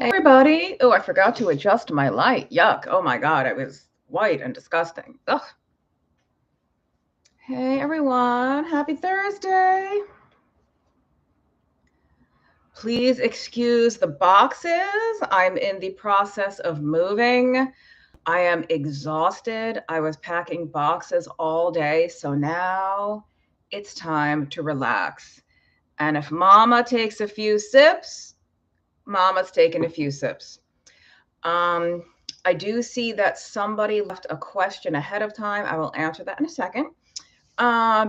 Hey everybody. Oh, I forgot to adjust my light. Yuck. Oh my God, it was white and disgusting. Ugh. Hey everyone. Happy Thursday. Please excuse the boxes. I'm in the process of moving. I am exhausted. I was packing boxes all day, so now it's time to relax. And if Mama takes a few sips, Mama's taking a few sips. I do see that somebody left a question ahead of time. I will answer that in a second.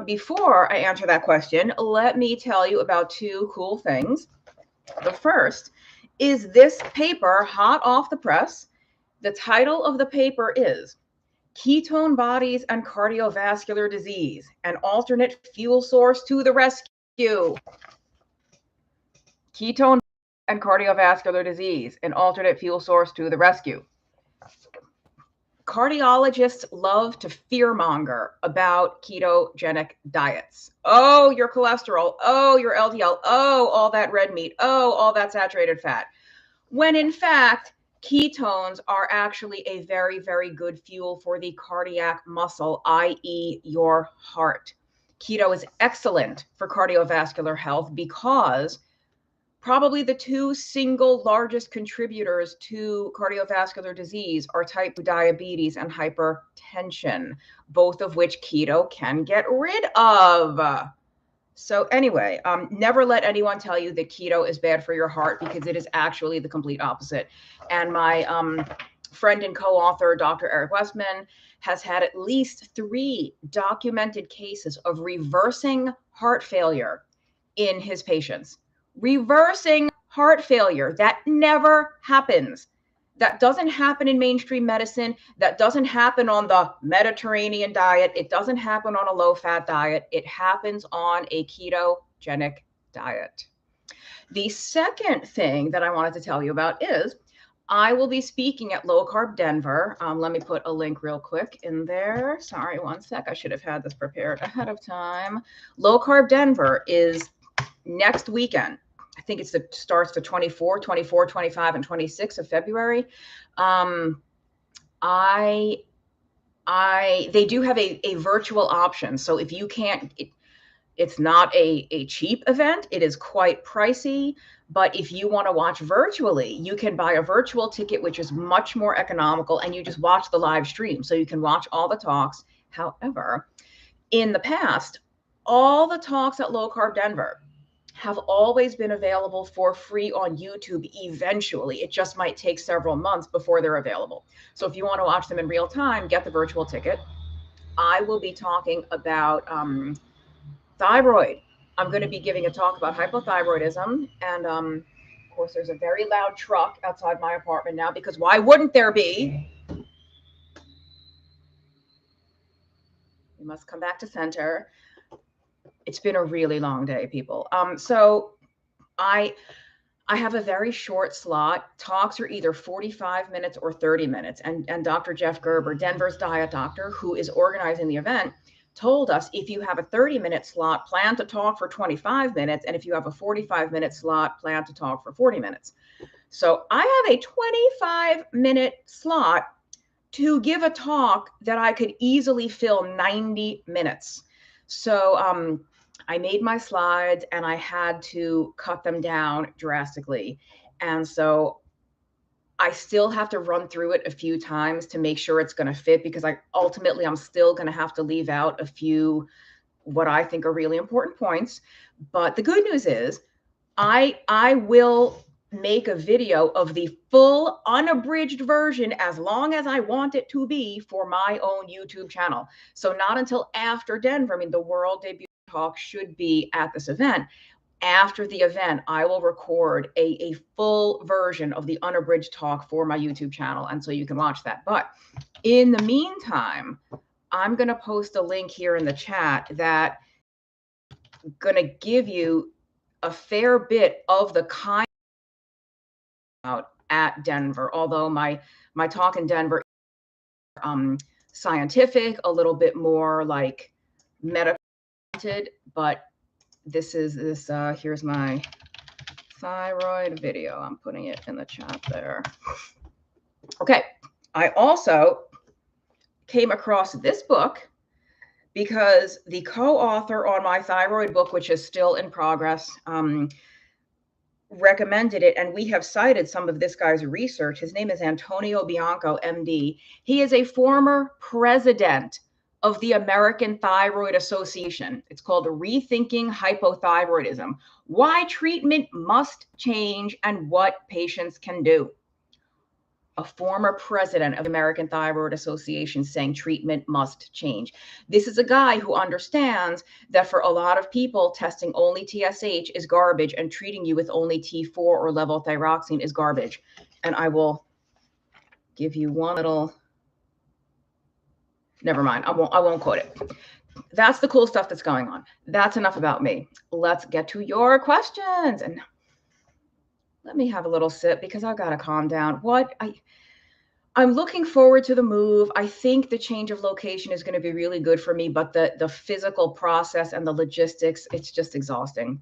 Before I answer that question, let me tell you about two cool things. The first is this paper hot off the press. The title of the paper is Ketone Bodies and Cardiovascular Disease, an alternate fuel source to the rescue. Ketone and cardiovascular disease, an alternate fuel source to the rescue. Cardiologists love to fearmonger about ketogenic diets. Oh, your cholesterol. Oh, your LDL. Oh, all that red meat. Oh, all that saturated fat. When in fact, ketones are actually a very, very good fuel for the cardiac muscle, i.e., your heart. Keto is excellent for cardiovascular health because probably the two single largest contributors to cardiovascular disease are type 2 diabetes and hypertension, both of which keto can get rid of. So anyway, never let anyone tell you that keto is bad for your heart, because it is actually the complete opposite. And my friend and co-author, Dr. Eric Westman, has had at least 3 documented cases of reversing heart failure in his patients. Reversing heart failure. That never happens. That doesn't happen in mainstream medicine. That doesn't happen on the Mediterranean diet. It doesn't happen on a low-fat diet. It happens on a ketogenic diet. The second thing that I wanted to tell you about is I will be speaking at Low Carb Denver. Let me put a link real quick in there. Sorry, one sec. I should have had this prepared ahead of time. Low Carb Denver is next weekend. I think starts the 24, 25, and 26 of February. They do have a virtual option. So if you can't, it's not a cheap event. It is quite pricey. But if you want to watch virtually, you can buy a virtual ticket, which is much more economical, and you just watch the live stream. So you can watch all the talks. However, in the past, all the talks at Low Carb Denver have always been available for free on YouTube eventually. It just might take several months before they're available. So if you want to watch them in real time, get the virtual ticket. I will be talking about thyroid. I'm going to be giving a talk about hypothyroidism. And of course, there's a very loud truck outside my apartment now, because why wouldn't there be? We must come back to center. It's been a really long day, people. So I have a very short slot. Talks are either 45 minutes or 30 minutes. And Dr. Jeff Gerber, Denver's diet doctor, who is organizing the event, told us if you have a 30-minute slot, plan to talk for 25 minutes. And if you have a 45-minute slot, plan to talk for 40 minutes. So I have a 25-minute slot to give a talk that I could easily fill 90 minutes. So I made my slides and I had to cut them down drastically. And so I still have to run through it a few times to make sure it's going to fit, because I'm still going to have to leave out a few what I think are really important points. But the good news is I will make a video of the full unabridged version, as long as I want it to be, for my own YouTube channel. So not until after Denver. I mean, the world debut talk should be at this event. After the event, I will record a full version of the unabridged talk for my YouTube channel, and so you can watch that. But in the meantime, I'm going to post a link here in the chat that going to give you a fair bit of the kind out at Denver. Although my talk in Denver scientific, a little bit more like medical, but here's my thyroid video. I'm putting it in the chat there. Okay. I also came across this book because the co-author on my thyroid book, which is still in progress, recommended it, and we have cited some of this guy's research. His name is Antonio Bianco, MD. He is a former president of the American Thyroid Association. It's called Rethinking Hypothyroidism: Why Treatment Must Change and What Patients Can Do. A former president of the American Thyroid Association saying treatment must change. This is a guy who understands that for a lot of people, testing only TSH is garbage and treating you with only T4 or levothyroxine is garbage. And I will give you one little, never mind, I won't quote it. That's the cool stuff that's going on. That's enough about me. Let's get to your questions. And let me have a little sip because I've got to calm down. I'm looking forward to the move. I think the change of location is going to be really good for me, but the physical process and the logistics, it's just exhausting.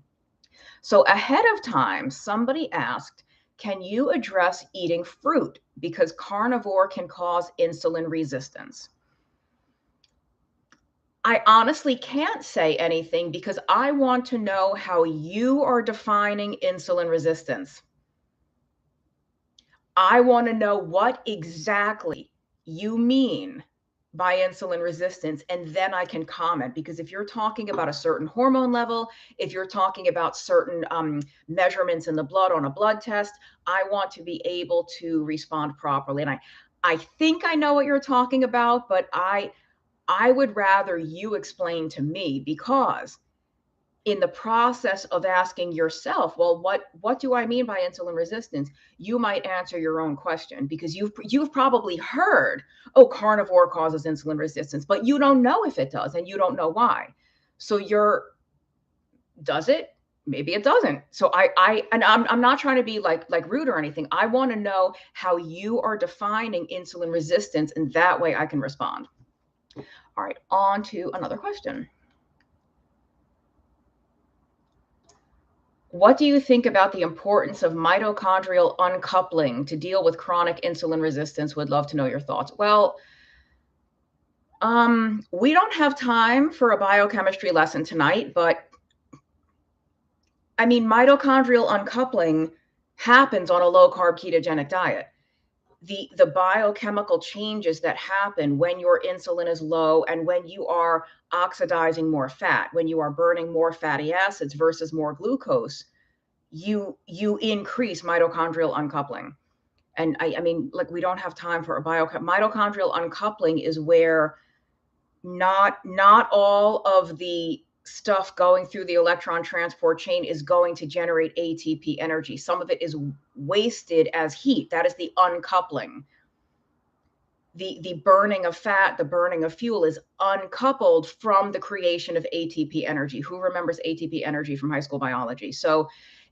So ahead of time, somebody asked, can you address eating fruit because carnivore can cause insulin resistance? I honestly can't say anything because I want to know how you are defining insulin resistance. I want to know what exactly you mean by insulin resistance, and then I can comment. Because if you're talking about a certain hormone level, if you're talking about certain measurements in the blood on a blood test, I want to be able to respond properly. And I think I know what you're talking about, but I would rather you explain to me, because in the process of asking yourself, well, what do I mean by insulin resistance? You might answer your own question, because you've probably heard, oh, carnivore causes insulin resistance, but you don't know if it does, and you don't know why. So does it? Maybe it doesn't. So I'm not trying to be like rude or anything. I want to know how you are defining insulin resistance, and that way I can respond. All right, on to another question. What do you think about the importance of mitochondrial uncoupling to deal with chronic insulin resistance? Would love to know your thoughts. Well, we don't have time for a biochemistry lesson tonight, but I mean, mitochondrial uncoupling happens on a low-carb ketogenic diet. The biochemical changes that happen when your insulin is low and when you are oxidizing more fat, when you are burning more fatty acids versus more glucose, you increase mitochondrial uncoupling. And I mean, like, we don't have time for a mitochondrial uncoupling is where not all of the stuff going through the electron transport chain is going to generate ATP energy. Some of it is wasted as heat. That is the uncoupling. The burning of fat, the burning of fuel is uncoupled from the creation of ATP energy. Who remembers ATP energy from high school biology? So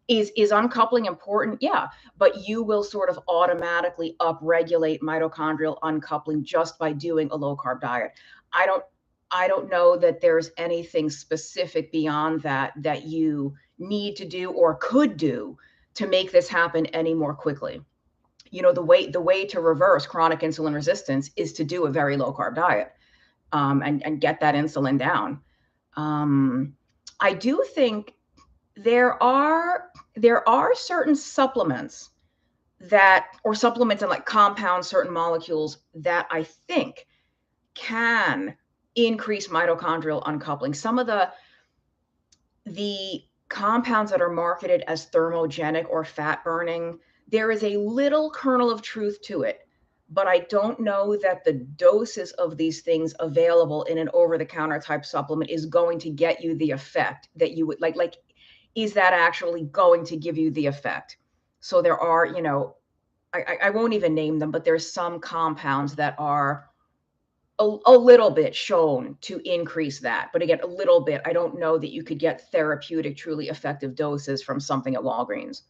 is uncoupling important? Yeah, but you will sort of automatically upregulate mitochondrial uncoupling just by doing a low carb diet. I don't know that there's anything specific beyond that you need to do or could do to make this happen any more quickly. You know, the way to reverse chronic insulin resistance is to do a very low carb diet, and get that insulin down. I do think there are certain supplements and like compounds, certain molecules that I think can increase mitochondrial uncoupling. Some of the compounds that are marketed as thermogenic or fat burning, there is a little kernel of truth to it, but I don't know that the doses of these things available in an over-the-counter type supplement is going to get you the effect that you would like. Is that actually going to give you the effect? So there are, you know, I won't even name them, but there's some compounds that are a little bit shown to increase that. But again, a little bit. I don't know that you could get therapeutic, truly effective doses from something at Walgreens.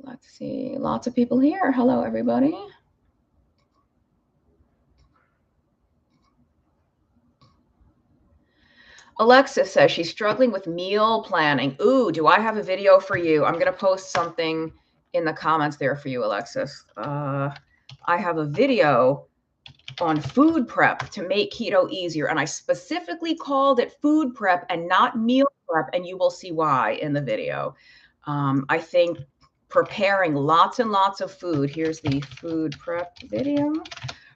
Let's see. Lots of people here. Hello, everybody. Alexis says she's struggling with meal planning. Ooh, do I have a video for you? I'm going to post something in the comments there for you, Alexis. I have a video on food prep to make keto easier. And I specifically called it food prep and not meal prep. And you will see why in the video. I think preparing lots and lots of food. Here's the food prep video.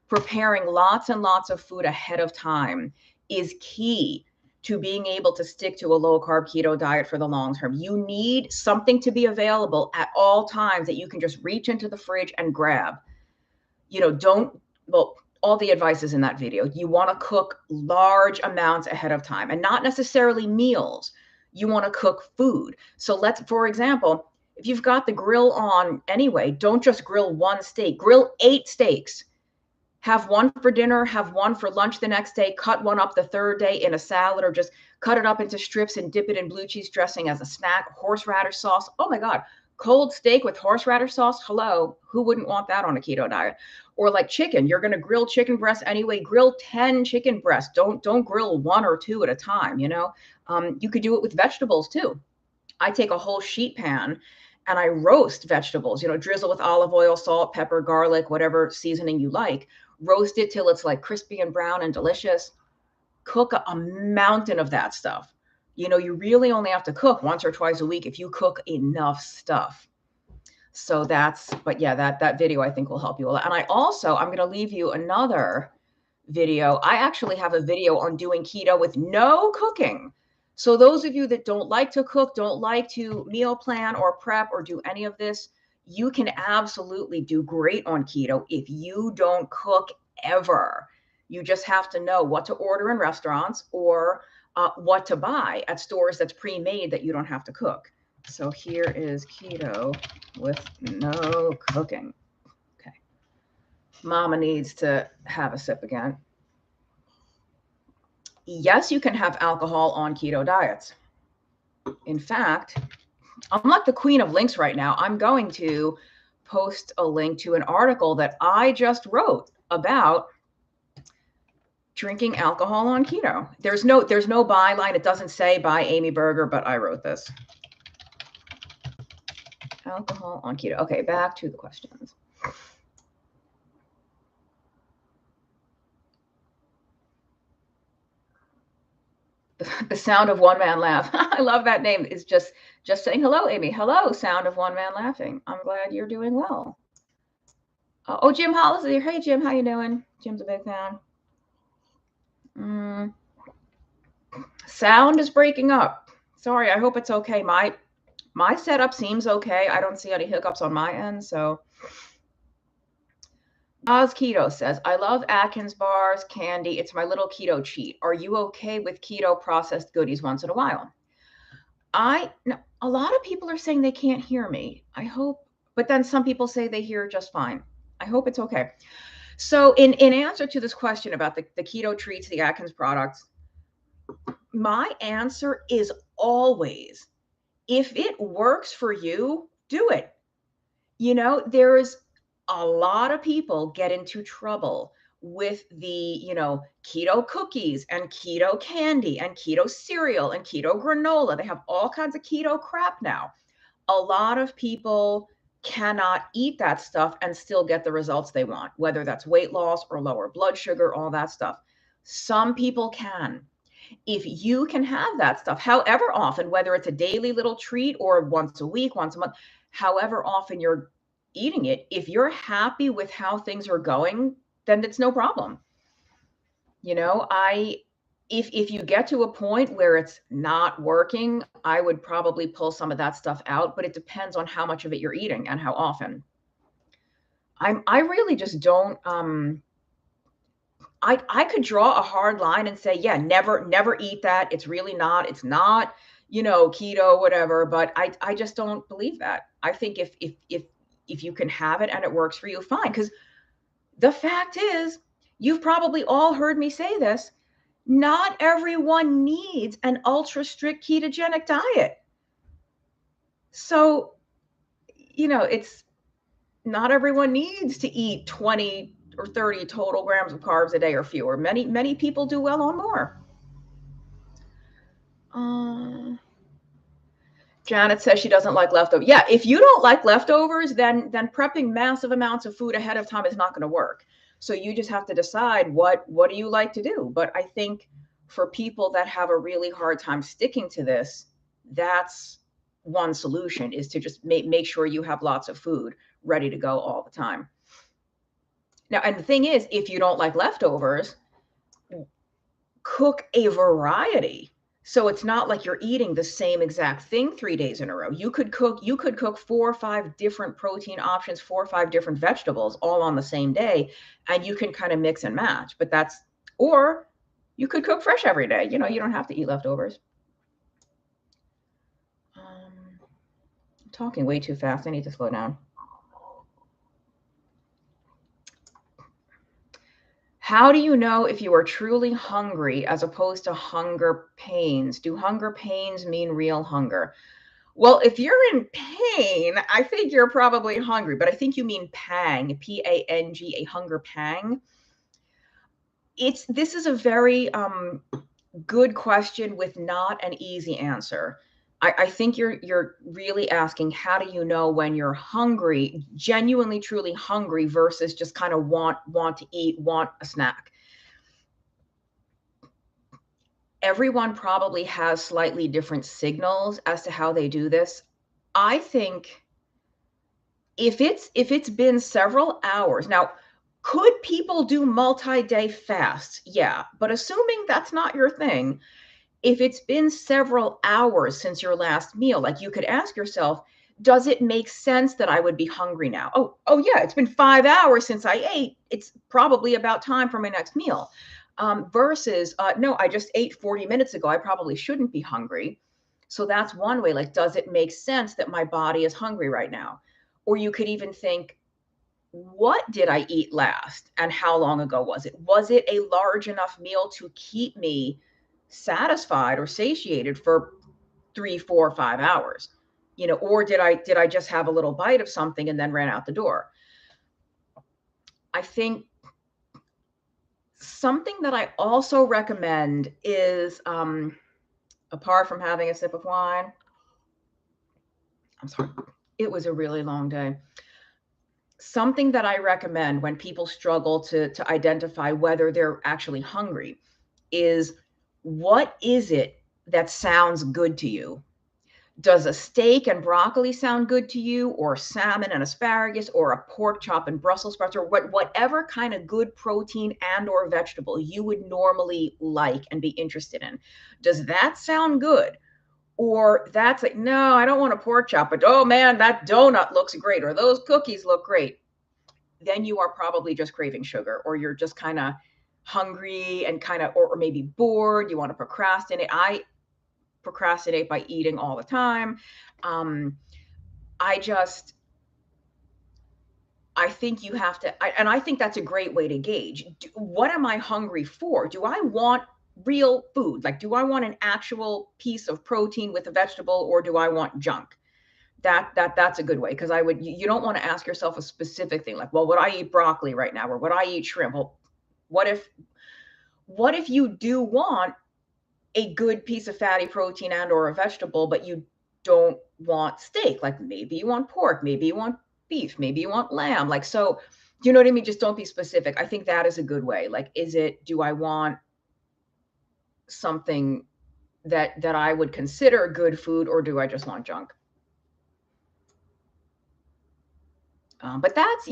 Preparing lots and lots of food ahead of time is key to being able to stick to a low carb keto diet for the long term. You need something to be available at all times that you can just reach into the fridge and grab. All the advice is in that video. You want to cook large amounts ahead of time and not necessarily meals. You want to cook food. So for example, if you've got the grill on anyway, don't just grill one steak, grill 8 steaks. Have one for dinner, have one for lunch the next day, cut one up the third day in a salad, or just cut it up into strips and dip it in blue cheese dressing as a snack. Horseradish sauce. Oh my God. Cold steak with horseradish sauce. Hello. Who wouldn't want that on a keto diet? Or like chicken. You're going to grill chicken breasts anyway. Grill 10 chicken breasts. Don't grill 1 or 2 at a time. You could do it with vegetables too. I take a whole sheet pan and I roast vegetables, drizzle with olive oil, salt, pepper, garlic, whatever seasoning you like. Roast it till it's like crispy and brown and delicious. Cook a mountain of that stuff. You really only have to cook once or twice a week if you cook enough stuff. So that video I think will help you a lot. And I'm going to leave you another video. I actually have a video on doing keto with no cooking. So those of you that don't like to cook, don't like to meal plan or prep or do any of this, you can absolutely do great on keto if you don't cook ever. You just have to know what to order in restaurants or what to buy at stores that's pre-made that you don't have to cook. So here is keto with no cooking. Okay. Mama needs to have a sip again. Yes, you can have alcohol on keto diets. In fact, I'm like the queen of links right now. I'm going to post a link to an article that I just wrote about drinking alcohol on keto. There's no byline. It doesn't say by Amy Berger, but I wrote this. Alcohol on keto. Okay, back to the questions. The sound of one man laugh. I love that name. It's just saying hello, Amy. Hello, sound of one man laughing. I'm glad you're doing well. Oh, Jim Hollis is here. Hey, Jim, how you doing? Jim's a big fan. Sound is breaking up. Sorry, I hope it's okay. My setup seems okay. I don't see any hiccups on my end, so. Oz Keto says, I love Atkins bars, candy. It's my little keto cheat. Are you okay with keto processed goodies once in a while? A lot of people are saying they can't hear me. I hope, but then some people say they hear just fine. I hope it's okay. So in answer to this question about the keto treats, the Atkins products, my answer is always, if it works for you, do it. There's a lot of people get into trouble with the, keto cookies and keto candy and keto cereal and keto granola. They have all kinds of keto crap now. A lot of people cannot eat that stuff and still get the results they want, whether that's weight loss or lower blood sugar, all that stuff. Some people can. If you can have that stuff, however often, whether it's a daily little treat or once a week, once a month, however often you're eating it, if you're happy with how things are going, then it's no problem. If you get to a point where it's not working, I would probably pull some of that stuff out, but it depends on how much of it you're eating and how often. I really just don't, I could draw a hard line and say, yeah, never eat that. It's not, keto, whatever, but I just don't believe that. I think if you can have it and it works for you, fine. Because the fact is, you've probably all heard me say this, not everyone needs an ultra strict ketogenic diet. So, it's not everyone needs to eat 20 or 30 total grams of carbs a day or fewer. Many people do well on more. Janet says she doesn't like leftovers. Yeah, if you don't like leftovers, then prepping massive amounts of food ahead of time is not going to work. So you just have to decide what do you like to do. But I think for people that have a really hard time sticking to this, that's one solution, is to just make sure you have lots of food ready to go all the time. Now, and the thing is, if you don't like leftovers, cook a variety. So it's not like you're eating the same exact thing 3 days in a row. You could cook 4 or 5 different protein options, 4 or 5 different vegetables all on the same day, and you can kind of mix and match. But or you could cook fresh every day. You don't have to eat leftovers. I'm talking way too fast. I need to slow down. How do you know if you are truly hungry as opposed to hunger pains? Do hunger pains mean real hunger? Well, if you're in pain, I think you're probably hungry, but I think you mean pang, P-A-N-G, a hunger pang. This is a very good question with not an easy answer. I think you're really asking, how do you know when you're hungry, genuinely, truly hungry, versus just kind of want to eat, want a snack? Everyone probably has slightly different signals as to how they do this. I think if it's been several hours, now, could people do multi-day fasts? Yeah, but assuming that's not your thing, if it's been several hours since your last meal, like, you could ask yourself, does it make sense that I would be hungry now? Oh yeah, it's been 5 hours since I ate. It's probably about time for my next meal. Versus, no, I just ate 40 minutes ago. I probably shouldn't be hungry. So that's one way. Like, does it make sense that my body is hungry right now? Or you could even think, what did I eat last and how long ago was it? Was it a large enough meal to keep me satisfied or satiated for 3, 4, 5 hours? Or did I just have a little bite of something and then ran out the door? I think something that I also recommend is, apart from having a sip of wine, I'm sorry, it was a really long day. Something that I recommend when people struggle to identify whether they're actually hungry is, what is it that sounds good to you? Does a steak and broccoli sound good to you, or salmon and asparagus, or a pork chop and Brussels sprouts, or whatever kind of good protein and or vegetable you would normally like and be interested in? Does that sound good? Or that's like, no, I don't want a pork chop, but oh man, that donut looks great, or those cookies look great. Then you are probably just craving sugar, or you're just kind of hungry and kind of, or maybe bored. You want to procrastinate. I procrastinate by eating all the time. I think you have to, and I think that's a great way to gauge. What am I hungry for? Do I want real food? Like, do I want an actual piece of protein with a vegetable, or do I want junk? That's a good way, because you don't want to ask yourself a specific thing like, well, would I eat broccoli right now, or would I eat shrimp? Well, what if you do want a good piece of fatty protein and or a vegetable, but you don't want steak? Like, maybe you want pork, maybe you want beef, maybe you want lamb. Like, so, you know what I mean? Just don't be specific. I think that is a good way. Like, do I want something that I would consider good food, or do I just want junk? But that's,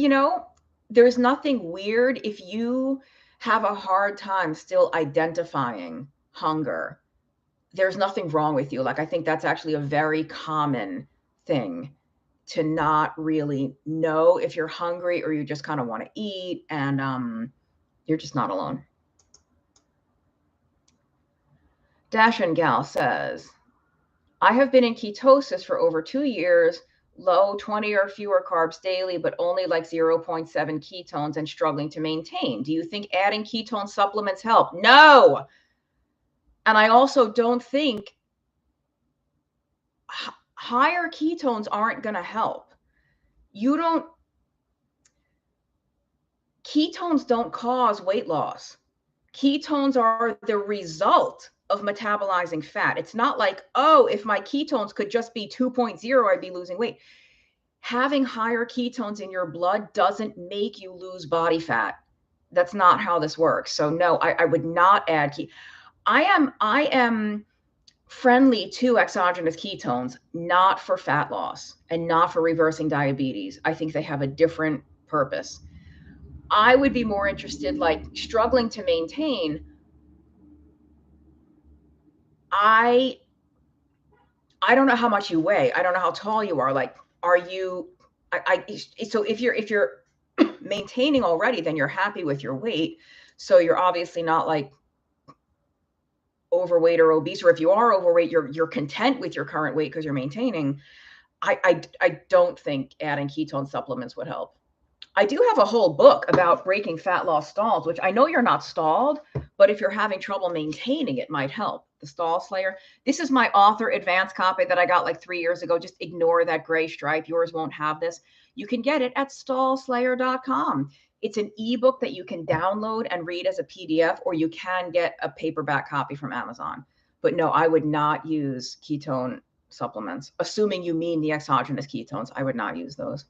there's nothing weird if you have a hard time still identifying hunger. There's nothing wrong with you. Like, I think that's actually a very common thing, to not really know if you're hungry, or you just kind of want to eat, and you're just not alone. Dash and Gal says, I have been in ketosis for over 2 years, low 20 or fewer carbs daily, but only like 0.7 ketones, and struggling to maintain. Do you think adding ketone supplements help? No. And I also don't think higher ketones aren't going to help. Ketones don't cause weight loss. Ketones are the result of metabolizing fat. It's not like, oh, if my ketones could just be 2.0, I'd be losing weight. Having higher ketones in your blood doesn't make you lose body fat. That's not how this works. So no, I would not add I am friendly to exogenous ketones, not for fat loss and not for reversing diabetes. I think they have a different purpose. I would be more interested, like struggling to maintain. I don't know how much you weigh. I don't know how tall you are. Like, are you? So if you're maintaining already, then you're happy with your weight. So you're obviously not like overweight or obese. Or if you are overweight, you're content with your current weight because you're maintaining. I don't think adding ketone supplements would help. I do have a whole book about breaking fat loss stalls, which I know you're not stalled, but if you're having trouble maintaining, it might help. The Stall Slayer. This is my author advanced copy that I got like 3 years ago. Just ignore that gray stripe. Yours won't have this. You can get it at stallslayer.com. It's an ebook that you can download and read as a PDF, or you can get a paperback copy from Amazon. But no, I would not use ketone supplements. Assuming you mean the exogenous ketones, I would not use those.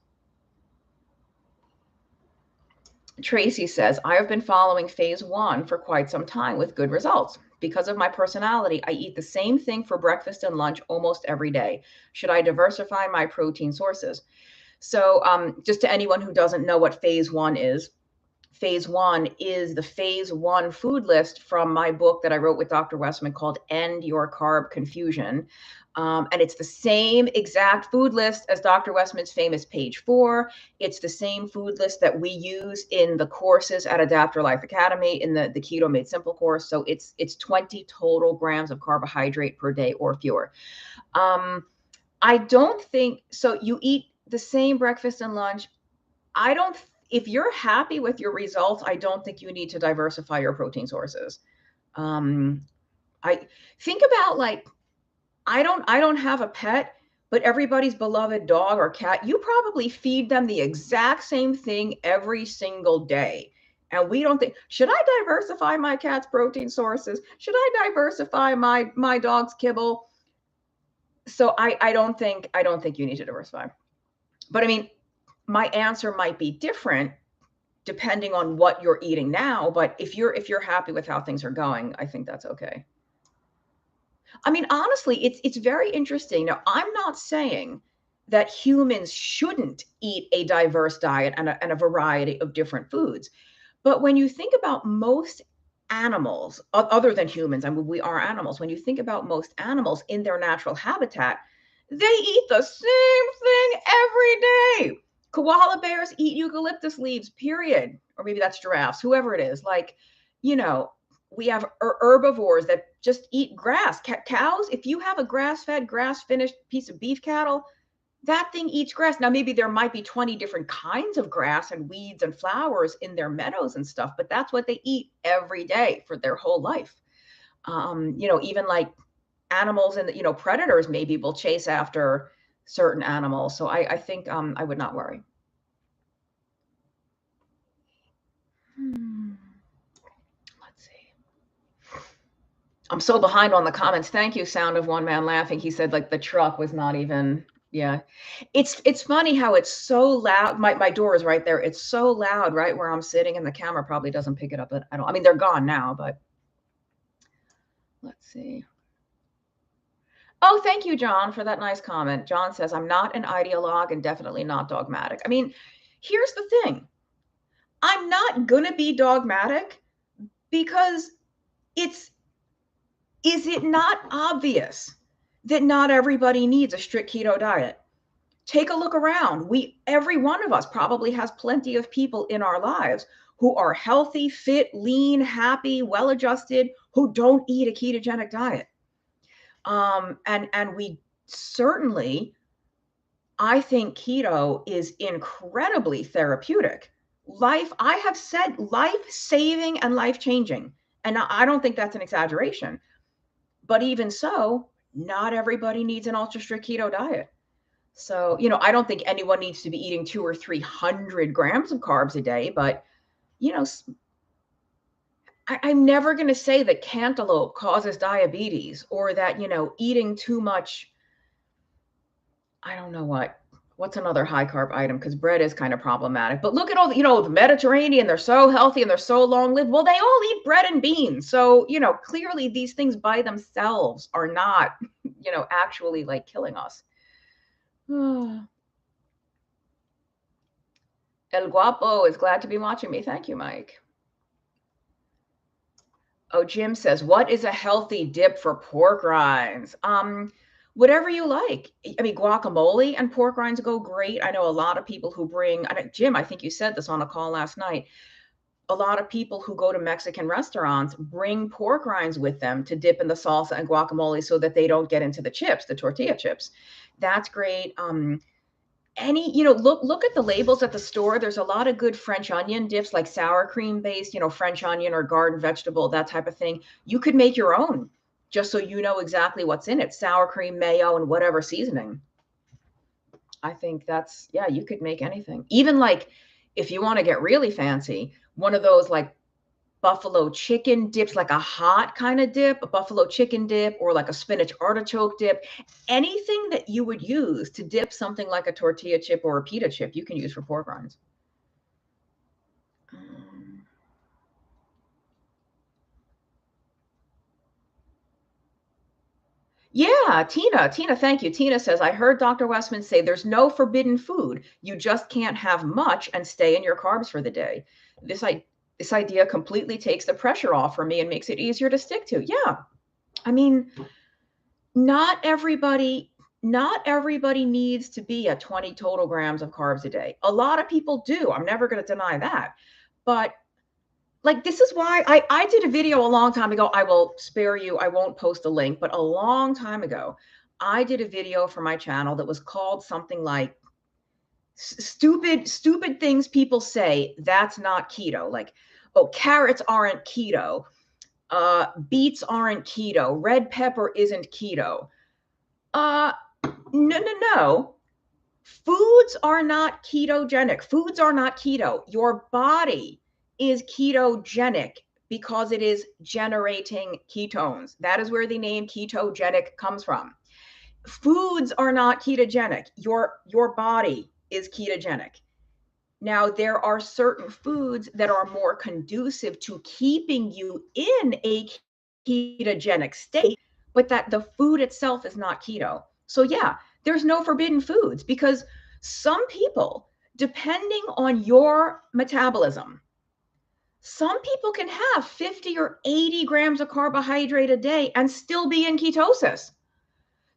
Tracy says, I have been following phase 1 for quite some time with good results. Because of my personality, I eat the same thing for breakfast and lunch almost every day. Should I diversify my protein sources? So just to anyone who doesn't know what phase 1 is the phase 1 food list from my book that I wrote with Dr. Westman called End Your Carb Confusion. And it's the same exact food list as Dr. Westman's famous page 4. It's the same food list that we use in the courses at Adapt Your Life Academy in the Keto Made Simple course. So it's 20 total grams of carbohydrate per day or fewer. I don't think so. You eat the same breakfast and lunch. If you're happy with your results, I don't think you need to diversify your protein sources. I think about like, I don't have a pet, but everybody's beloved dog or cat, you probably feed them the exact same thing every single day. And we don't think, should I diversify my cat's protein sources? Should I diversify my dog's kibble? So I don't think you need to diversify. But I mean, my answer might be different depending on what you're eating now. But if you're happy with how things are going, I think that's okay. I mean, honestly, it's very interesting. Now, I'm not saying that humans shouldn't eat a diverse diet and a variety of different foods. But when you think about most animals, other than humans, I mean, we are animals. When you think about most animals in their natural habitat, they eat the same thing every day. Koala bears eat eucalyptus leaves, period. Or maybe that's giraffes, whoever it is. Like, we have herbivores that just eat grass. Cows, if you have a grass-fed, grass-finished piece of beef cattle, that thing eats grass. Now, maybe there might be 20 different kinds of grass and weeds and flowers in their meadows and stuff, but that's what they eat every day for their whole life. Even like animals and, predators maybe will chase after certain animals. So I think I would not worry. Let's see. I'm so behind on the comments. Thank you, Sound of One Man Laughing. He said like the truck was not even, yeah. It's funny how it's so loud. My door is right there. It's so loud right where I'm sitting, and the camera probably doesn't pick it up. But I mean, they're gone now, but let's see. Oh, thank you, John, for that nice comment. John says, I'm not an ideologue and definitely not dogmatic. I mean, here's the thing. I'm not going to be dogmatic because is it not obvious that not everybody needs a strict keto diet? Take a look around. Every one of us probably has plenty of people in our lives who are healthy, fit, lean, happy, well-adjusted, who don't eat a ketogenic diet. And we certainly, I think keto is incredibly therapeutic. I have said life-saving and life-changing. And I don't think that's an exaggeration. But even so, not everybody needs an ultra strict keto diet. So, I don't think anyone needs to be eating 200 or 300 grams of carbs a day, but, I'm never going to say that cantaloupe causes diabetes or that, eating too much, I don't know what's another high carb item, because bread is kind of problematic. But look at all the Mediterranean, they're so healthy and they're so long lived. Well, they all eat bread and beans. So, clearly these things by themselves are not, actually like killing us. El Guapo is glad to be watching me. Thank you, Mike. Oh, Jim says, what is a healthy dip for pork rinds? Whatever you like. I mean, guacamole and pork rinds go great. I know a lot of people who bring, Jim, I think you said this on a call last night. A lot of people who go to Mexican restaurants bring pork rinds with them to dip in the salsa and guacamole so that they don't get into the chips, the tortilla chips. That's great. Look at the labels at the store. There's a lot of good French onion dips, like sour cream based, French onion or garden vegetable, that type of thing. You could make your own just so you know exactly what's in it. Sour cream, mayo, and whatever seasoning. I think you could make anything. Even like if you want to get really fancy, one of those like buffalo chicken dips, like a hot kind of dip, a buffalo chicken dip, or like a spinach artichoke dip, anything that you would use to dip something like a tortilla chip or a pita chip, you can use for pork rinds. Yeah, Tina, thank you. Tina says, I heard Dr. Westman say there's no forbidden food. You just can't have much and stay in your carbs for the day. This idea completely takes the pressure off for me and makes it easier to stick to. Yeah. I mean, not everybody needs to be at 20 total grams of carbs a day. A lot of people do. I'm never going to deny that. But like, this is why I did a video a long time ago. I will spare you. I won't post a link, but a long time ago, I did a video for my channel that was called something like stupid things people say that's not keto. Like, oh, carrots aren't keto. Beets aren't keto. Red pepper isn't keto. No. Foods are not ketogenic. Foods are not keto. Your body is ketogenic because it is generating ketones. That is where the name ketogenic comes from. Foods are not ketogenic. Your body is ketogenic. Now, there are certain foods that are more conducive to keeping you in a ketogenic state, but that the food itself is not keto. So yeah, there's no forbidden foods, because some people, depending on your metabolism, some people can have 50 or 80 grams of carbohydrate a day and still be in ketosis.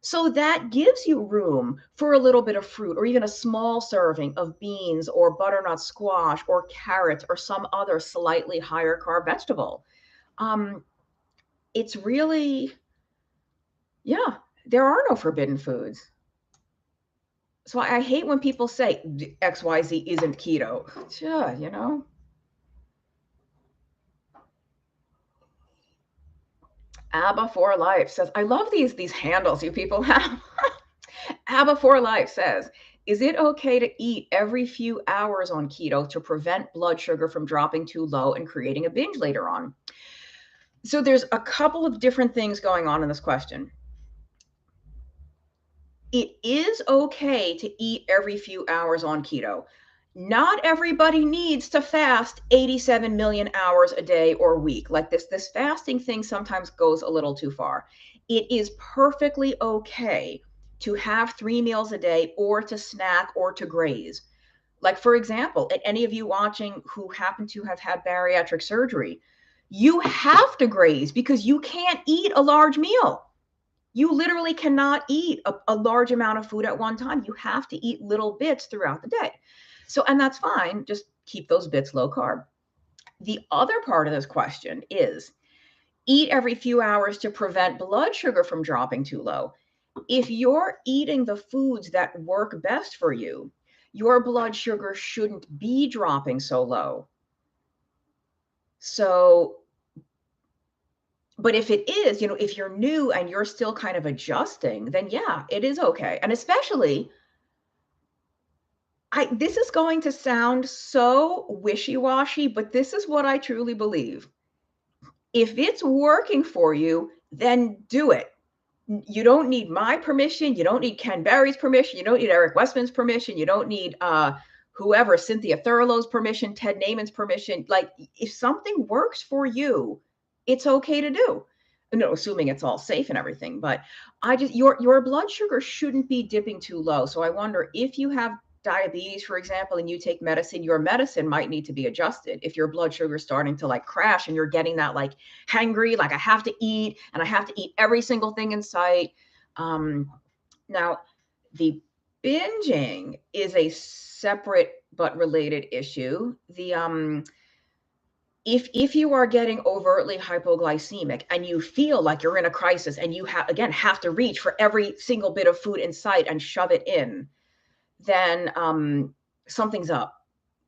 So that gives you room for a little bit of fruit, or even a small serving of beans or butternut squash or carrots or some other slightly higher carb vegetable. It's really, there are no forbidden foods. So I hate when people say XYZ isn't keto. Yeah, ABBA for Life says, I love these handles you people have. ABBA for Life says, is it okay to eat every few hours on keto to prevent blood sugar from dropping too low and creating a binge later on? So there's a couple of different things going on in this question. It is okay to eat every few hours on keto. Not everybody needs to fast 87 million hours a day or week. Like this fasting thing sometimes goes a little too far. It is perfectly okay to have 3 meals a day, or to snack, or to graze. Like, for example, any of you watching who happen to have had bariatric surgery, you have to graze because you can't eat a large meal. You literally cannot eat a large amount of food at one time. You have to eat little bits throughout the day. So, and that's fine. Just keep those bits low carb. The other part of this question is eat every few hours to prevent blood sugar from dropping too low. If you're eating the foods that work best for you, your blood sugar shouldn't be dropping so low. So, but if it is, if you're new and you're still kind of adjusting, then yeah, it is okay. And especially, this is going to sound so wishy-washy, but this is what I truly believe. If it's working for you, then do it. You don't need my permission. You don't need Ken Berry's permission. You don't need Eric Westman's permission. You don't need whoever, Cynthia Thurlow's permission, Ted Naiman's permission. Like, if something works for you, it's okay to do. No, assuming it's all safe and everything. But your blood sugar shouldn't be dipping too low. So I wonder, if you have diabetes, for example, and you take medicine, your medicine might need to be adjusted. If your blood sugar is starting to like crash and you're getting that like hangry, like I have to eat and I have to eat every single thing in sight. Now, the binging is a separate but related issue. If you are getting overtly hypoglycemic and you feel like you're in a crisis and you have to reach for every single bit of food in sight and shove it in, then something's up.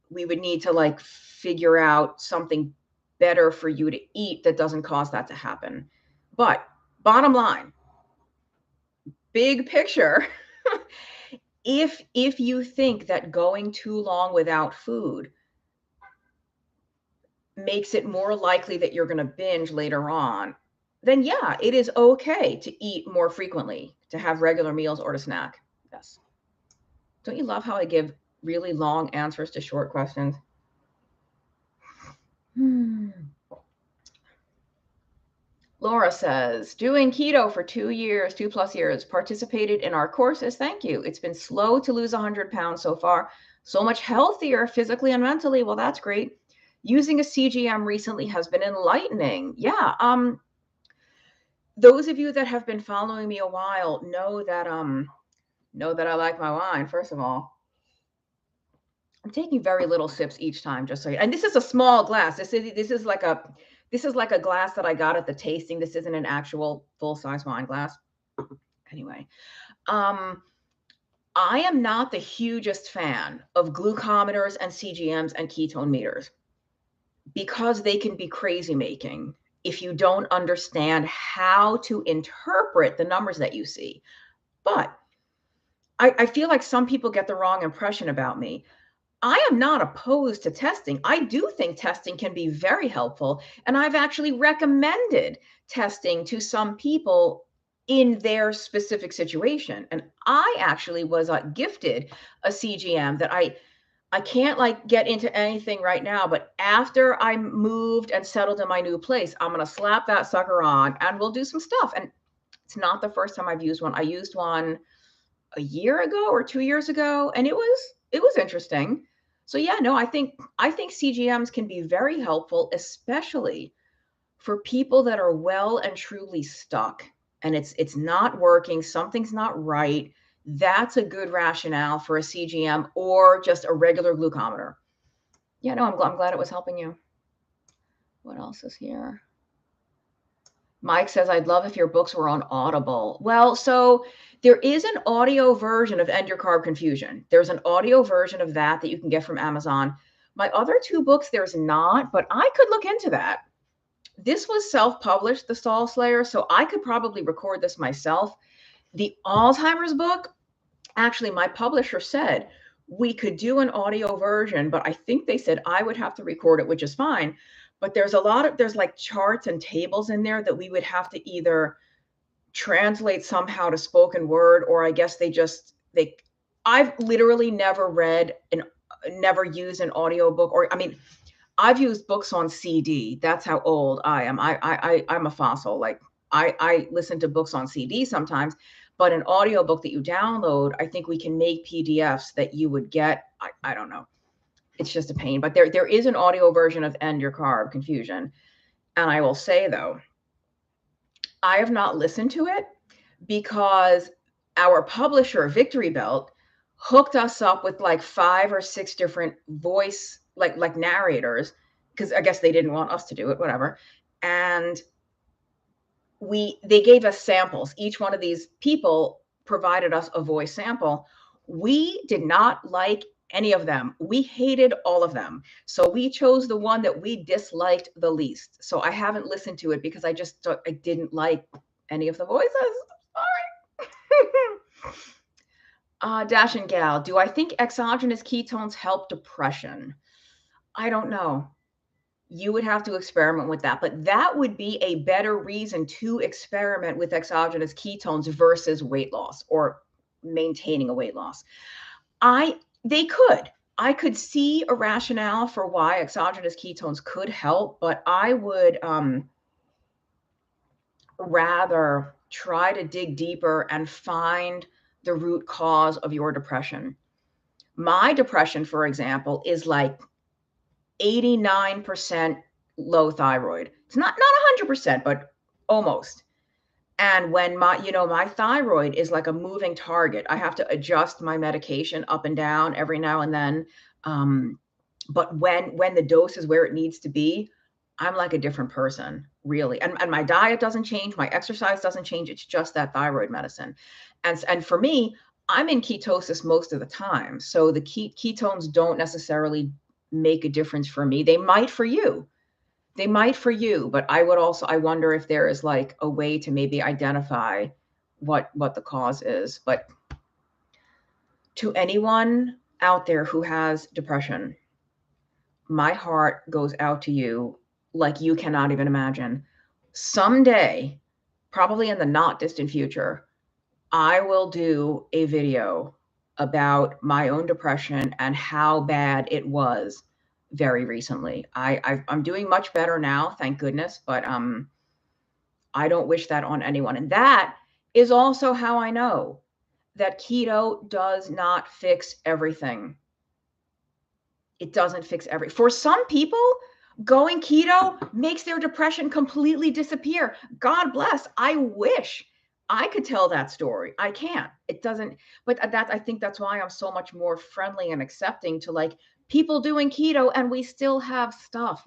We would need to like figure out something better for you to eat that doesn't cause that to happen. But bottom line, big picture, if you think that going too long without food makes it more likely that you're going to binge later on, then yeah, it is okay to eat more frequently, to have regular meals or to snack. Yes. Don't you love how I give really long answers to short questions? Laura says, doing keto for 2+ years, participated in our courses. Thank you. It's been slow to lose 100 pounds so far. So much healthier physically and mentally. Well, that's great. Using a CGM recently has been enlightening. Yeah. Those of you that have been following me a while know that I like my wine, first of all. I'm taking very little sips each time, just so you, and this is a small glass. This is like a glass that I got at the tasting. This isn't an actual full-size wine glass. Anyway, I am not the hugest fan of glucometers and CGMs and ketone meters, because they can be crazy making if you don't understand how to interpret the numbers that you see. But I feel like some people get the wrong impression about me. I am not opposed to testing. I do think testing can be very helpful. And I've actually recommended testing to some people in their specific situation. And I actually was gifted a CGM that I can't like get into anything right now, but after I moved and settled in my new place, I'm going to slap that sucker on and we'll do some stuff. And it's not the first time I've used one. I used one a year ago or 2 years ago, and it was interesting. So yeah, no, I think CGMs can be very helpful, especially for people that are well and truly stuck and it's not working, something's not right. That's a good rationale for a CGM or just a regular glucometer. Yeah, no, I'm glad it was helping you. What else is here? Mike says, I'd love if your books were on Audible. Well, so there is an audio version of End Your Carb Confusion. There's an audio version of that you can get from Amazon. My other 2 books, there's not, but I could look into that. This was self-published, The Stall Slayer, so I could probably record this myself. The Alzheimer's book, actually, my publisher said we could do an audio version, but I think they said I would have to record it, which is fine. But there's like charts and tables in there that we would have to either translate somehow to spoken word, or I guess I've literally never used an audio book, or I mean, I've used books on CD. That's how old I am. I'm a fossil. Like I listen to books on CD sometimes, but an audio book that you download, I think we can make PDFs that you would get. I don't know. It's just a pain, but there is an audio version of End Your Carb Confusion. And I will say though, I have not listened to it because our publisher, Victory Belt, hooked us up with like 5 or 6 different voice, like narrators, because I guess they didn't want us to do it, whatever. And they gave us samples. Each one of these people provided us a voice sample. We did not like any of them. We hated all of them. So we chose the one that we disliked the least. So I haven't listened to it because I didn't like any of the voices. Sorry. Dash and Gal, do I think exogenous ketones help depression? I don't know. you would have to experiment with that. But that would be a better reason to experiment with exogenous ketones versus weight loss or maintaining a weight loss. They could. I could see a rationale for why exogenous ketones could help, but I would rather try to dig deeper and find the root cause of your depression. My depression, for example, is like 89% low thyroid. It's not 100%, but almost. And when my thyroid is like a moving target, I have to adjust my medication up and down every now and then. But when the dose is where it needs to be, I'm like a different person, really. And my diet doesn't change, my exercise doesn't change. It's just that thyroid medicine. And for me, I'm in ketosis most of the time. So the ketones don't necessarily make a difference for me. They might for you. They might for you, but I wonder if there is like a way to maybe identify what the cause is. But to anyone out there who has depression, my heart goes out to you like you cannot even imagine. Someday, probably in the not distant future, I will do a video about my own depression and how bad it was very recently. I'm doing much better now, thank goodness, but I don't wish that on anyone. And that is also how I know that keto does not fix everything. It doesn't fix everything. For some people, going keto makes their depression completely disappear. God bless. I wish I could tell that story. I can't. It doesn't. But I think that's why I'm so much more friendly and accepting to like people doing keto, and we still have stuff.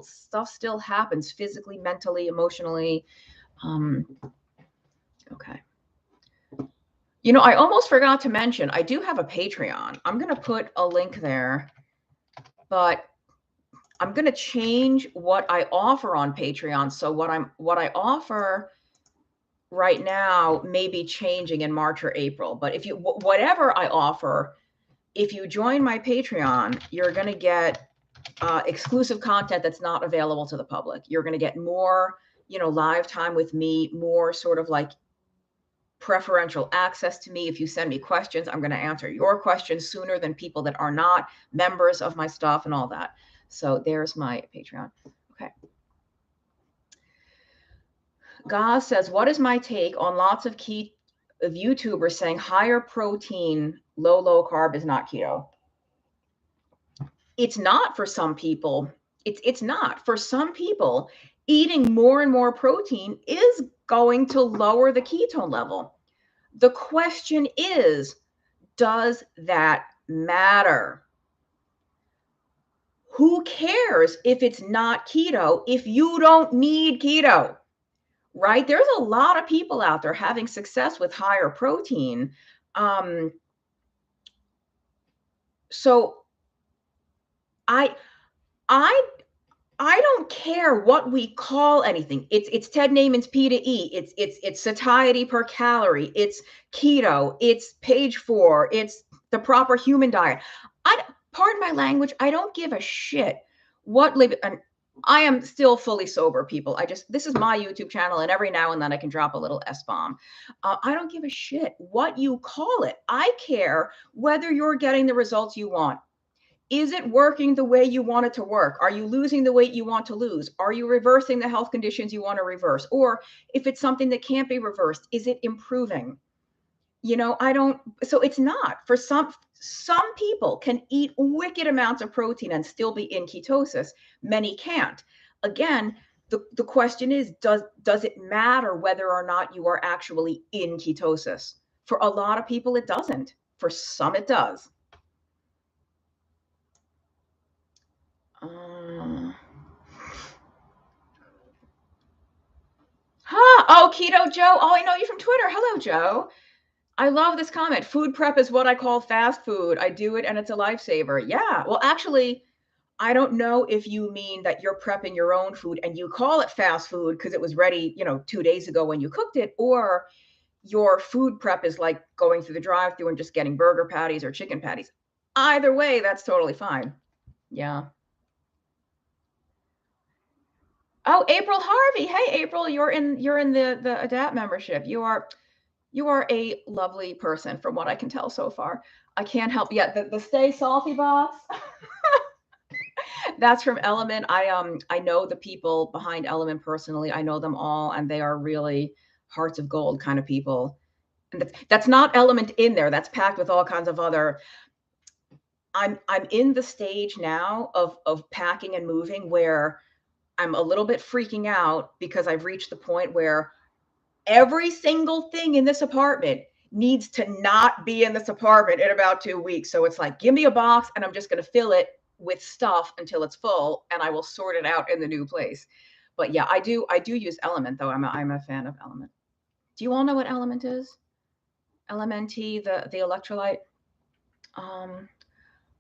Stuff still happens physically, mentally, emotionally. Okay. I almost forgot to mention, I do have a Patreon. I'm going to put a link there, but I'm going to change what I offer on Patreon. So what I offer right now may be changing in March or April, but if whatever I offer, if you join my Patreon, you're going to get exclusive content that's not available to the public. You're going to get more, live time with me, more sort of like preferential access to me. If you send me questions, I'm going to answer your questions sooner than people that are not members of my stuff and all that. So there's my Patreon. Okay. Gaz says, what is my take on lots of YouTubers saying higher protein, low carb is not keto? It's not for some people. It's not. For some people, eating more and more protein is going to lower the ketone level. The question is, does that matter? Who cares if it's not keto if you don't need keto, right? There's a lot of people out there having success with higher protein. So I don't care what we call anything. It's Ted Naiman's P to E. It's satiety per calorie. It's keto. It's page 4. It's the proper human diet. Pardon my language. I don't give a shit what live. And I am still fully sober, people. This is my YouTube channel, and every now and then I can drop a little S-bomb. I don't give a shit what you call it. I care whether you're getting the results you want. Is it working the way you want it to work? Are you losing the weight you want to lose? Are you reversing the health conditions you want to reverse? Or if it's something that can't be reversed, is it improving? So it's not. For some people can eat wicked amounts of protein and still be in ketosis. Many can't. Again, the question is, does it matter whether or not you are actually in ketosis? For a lot of people, it doesn't. For some, it does. Oh, Keto Joe. Oh, I know you from Twitter. Hello, Joe. I love this comment. Food prep is what I call fast food. I do it and it's a lifesaver. Yeah. Well, actually, I don't know if you mean that you're prepping your own food and you call it fast food because it was ready, 2 days ago when you cooked it, or your food prep is like going through the drive-thru and just getting burger patties or chicken patties. Either way, that's totally fine. Yeah. Oh, April Harvey. Hey, April, you're in the ADAPT membership. You are a lovely person from what I can tell so far. I can't help yet. The Stay Salty box. That's from Element. I know the people behind Element personally. I know them all, and they are really hearts of gold kind of people. And that's not Element in there. That's packed with all kinds of other. I'm in the stage now of packing and moving where I'm a little bit freaking out because I've reached the point where every single thing in this apartment needs to not be in this apartment in about 2 weeks. So it's like, give me a box and I'm just going to fill it with stuff until it's full and I will sort it out in the new place. But yeah, I do use Element though. I'm a fan of Element. Do you all know what Element is? LMNT, the electrolyte.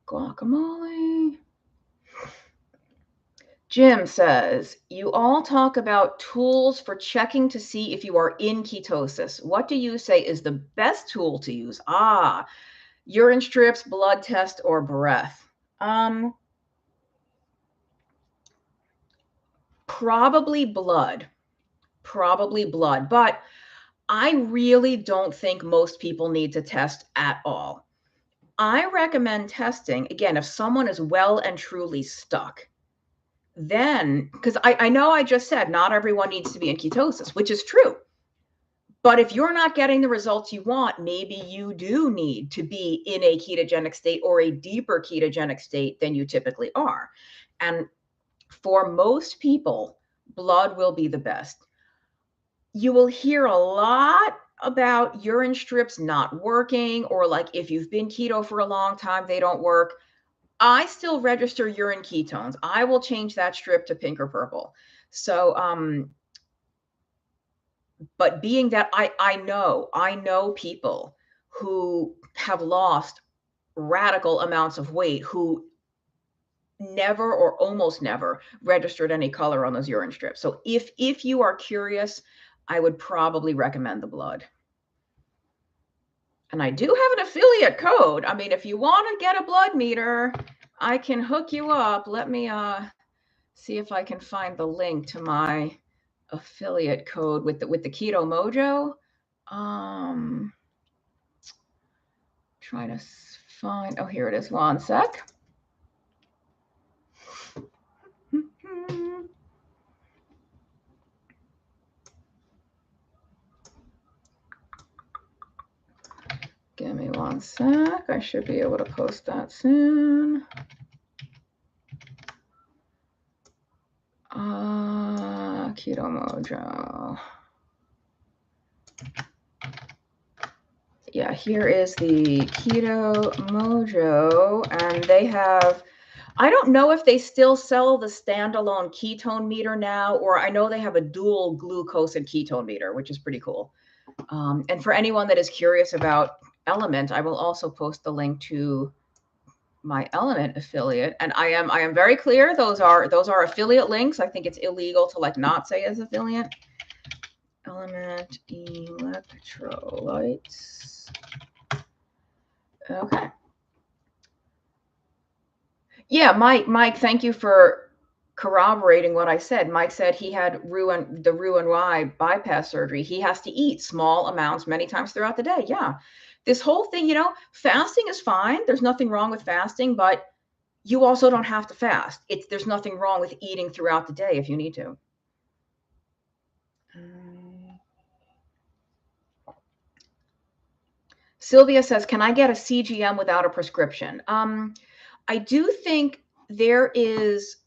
Guacamole. Jim says, you all talk about tools for checking to see if you are in ketosis. What do you say is the best tool to use? Urine strips, blood test, or breath? Probably blood. But I really don't think most people need to test at all. I recommend testing, again, if someone is well and truly stuck. Then, because I know I just said not everyone needs to be in ketosis, which is true. But if you're not getting the results you want, maybe you do need to be in a ketogenic state or a deeper ketogenic state than you typically are. And for most people, blood will be the best. You will hear a lot about urine strips not working, or like if you've been keto for a long time, they don't work. I still register urine ketones. I will change that strip to pink or purple. So, but being that I know people who have lost radical amounts of weight who never or almost never registered any color on those urine strips. So if you are curious, I would probably recommend the blood. And I do have an affiliate code. I mean, if you want to get a blood meter, I can hook you up. Let me see if I can find the link to my affiliate code with the Keto MOJO. Trying to find, oh, here it is. One sec. Give me one sec. I should be able to post that soon. Keto MOJO. Yeah, here is the Keto MOJO, and they have, I don't know if they still sell the standalone ketone meter now, or I know they have a dual glucose and ketone meter, which is pretty cool. And for anyone that is curious about Element, I will also post the link to my Element affiliate. And I am very clear, those are affiliate links. I think it's illegal to like not say as affiliate. Element electrolytes. Okay. Yeah, Mike, thank you for corroborating what I said. Mike said he had the Roux-en-Y bypass surgery. He has to eat small amounts many times throughout the day. Yeah. This whole thing, fasting is fine. There's nothing wrong with fasting, but you also don't have to fast. There's nothing wrong with eating throughout the day if you need to. Sylvia says, can I get a CGM without a prescription? I do think there is,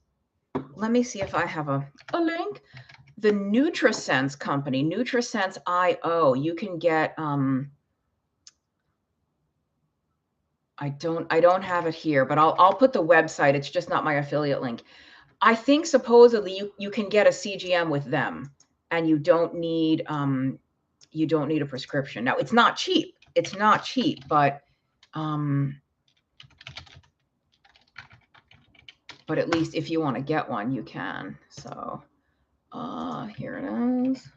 let me see if I have a link. The NutriSense company, NutriSense IO, you can get, I don't have it here, but I'll put the website. It's just not my affiliate link. I think supposedly you can get a CGM with them and you don't need a prescription. Now it's not cheap. But at least if you want to get one, you can. So here it is.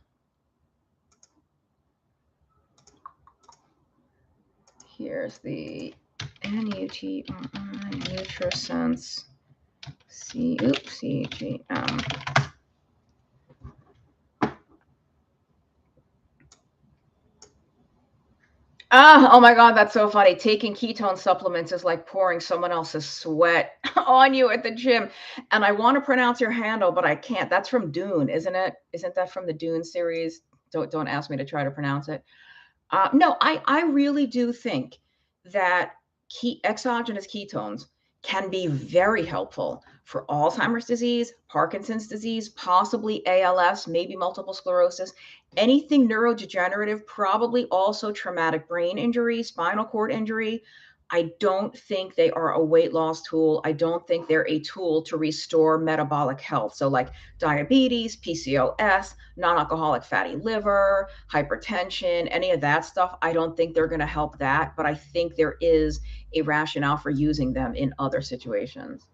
Here's the NutriSense CGM. Oh my God, that's so funny. Taking ketone supplements is like pouring someone else's sweat on you at the gym. And I want to pronounce your handle, but I can't. That's from Dune, isn't it? Isn't that from the Dune series? Don't ask me to try to pronounce it. No, I really do think that exogenous ketones can be very helpful for Alzheimer's disease, Parkinson's disease, possibly ALS, maybe multiple sclerosis, anything neurodegenerative, probably also traumatic brain injury, spinal cord injury. I don't think they are a weight loss tool. I don't think they're a tool to restore metabolic health. So, like diabetes, PCOS, non alcoholic fatty liver, hypertension, any of that stuff, I don't think they're going to help that. But I think there is a rationale for using them in other situations.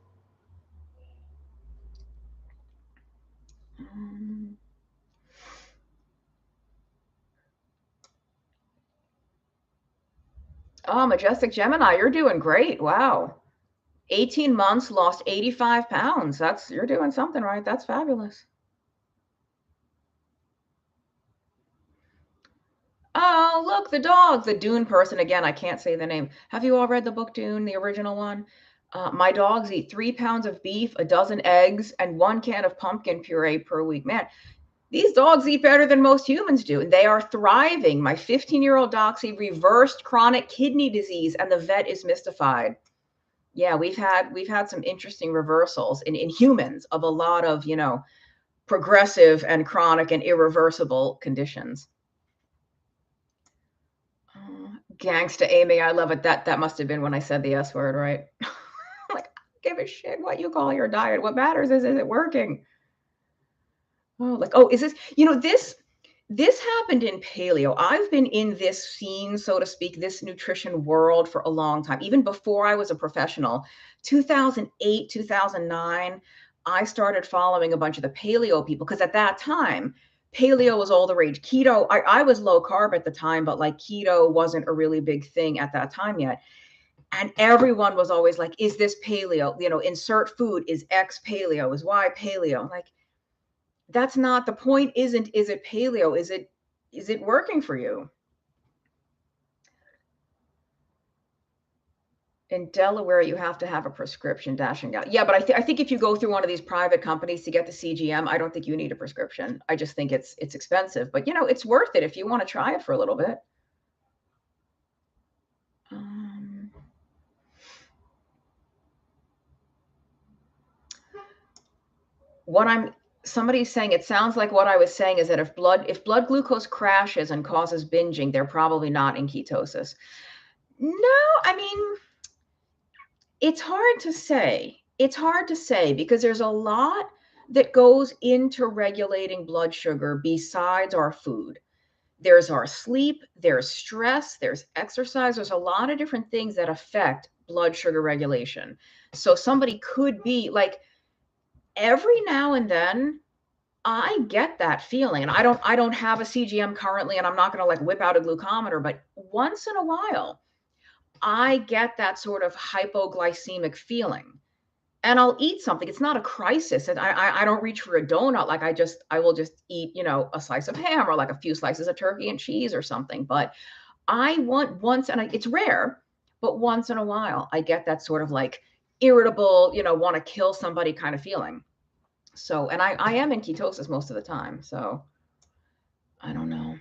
Oh, Majestic Gemini, you're doing great. Wow. 18 months, lost 85 pounds. You're doing something right. That's fabulous. Oh, look, the dog, the Dune person. Again, I can't say the name. Have you all read the book Dune, the original one? My dogs eat 3 pounds of beef, a dozen eggs, and 1 can of pumpkin puree per week. Man, these dogs eat better than most humans do, and they are thriving. My 15-year-old Doxy reversed chronic kidney disease, and the vet is mystified. Yeah, we've had some interesting reversals in humans of a lot of, progressive and chronic and irreversible conditions. Gangsta Amy, I love it. That must have been when I said the S word, right? Like, give a shit what you call your diet. What matters is it working? Oh, like, oh, is this happened in paleo. I've been in this scene, so to speak, this nutrition world for a long time. Even before I was a professional, 2008, 2009, I started following a bunch of the paleo people because at that time, paleo was all the rage. Keto, I was low carb at the time, but like keto wasn't a really big thing at that time yet. And everyone was always like, is this paleo? Insert food, is X paleo, is Y paleo? I'm like, that's not the point. Isn't is it paleo? Is it working for you? In Delaware, you have to have a prescription dashing out. Yeah, but I think if you go through one of these private companies to get the CGM, I don't think you need a prescription. I just think it's expensive, but it's worth it if you want to try it for a little bit. Um, what I'm Somebody's saying, it sounds like what I was saying is that if blood glucose crashes and causes binging, they're probably not in ketosis. No, I mean, it's hard to say. It's hard to say because there's a lot that goes into regulating blood sugar besides our food. There's our sleep, there's stress, there's exercise. There's a lot of different things that affect blood sugar regulation. So somebody could be like, every now and then I get that feeling, and I don't have a CGM currently, and I'm not going to like whip out a glucometer, but once in a while I get that sort of hypoglycemic feeling, and I'll eat something. It's not a crisis, and I don't reach for a donut. Like, I will just eat, a slice of ham or like a few slices of turkey and cheese or something. But I want once, and it's rare, but once in a while I get that sort of like irritable, want to kill somebody kind of feeling. So, and I am in ketosis most of the time. So I don't know.